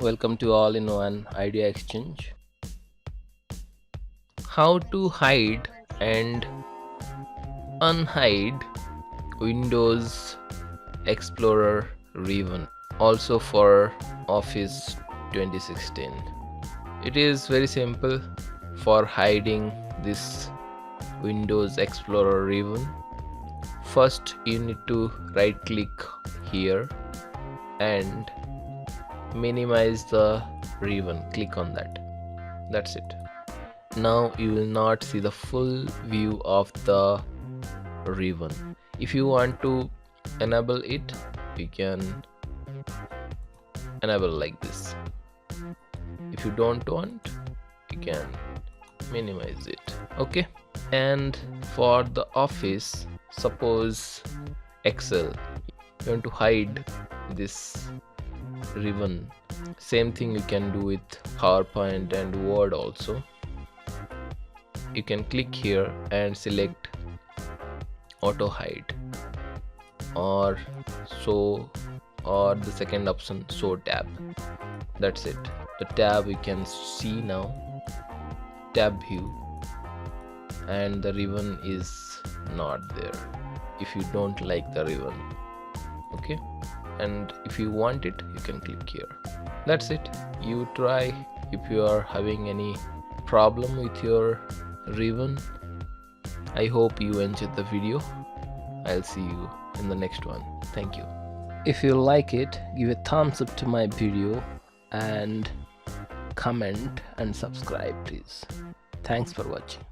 welcome to all in one idea exchange. How to hide and unhide Windows Explorer Ribbon, also for Office 2016. It is very simple for hiding this Windows Explorer Ribbon. First, you need to right click here and minimize the ribbon. Click on that. That's it. Now you will not see the full view of the ribbon. If you want to enable it, you can enable like this. If you don't want, you can minimize it. Okay. And for the Office, suppose Excel, you want to hide this ribbon. Same thing you can do with PowerPoint and Word also. You can click here and select auto hide or show, or the second option, show tab. That's it. The tab you can see now, tab view, and the ribbon is not there if you don't like the ribbon. Okay, and if you want it, you can click here. That's it. You try. If you are having any problem with your ribbon, I hope you enjoyed the video. I'll see you in the next one. Thank you. If you like it, give a thumbs up to my video and comment and subscribe, please. Thanks for watching.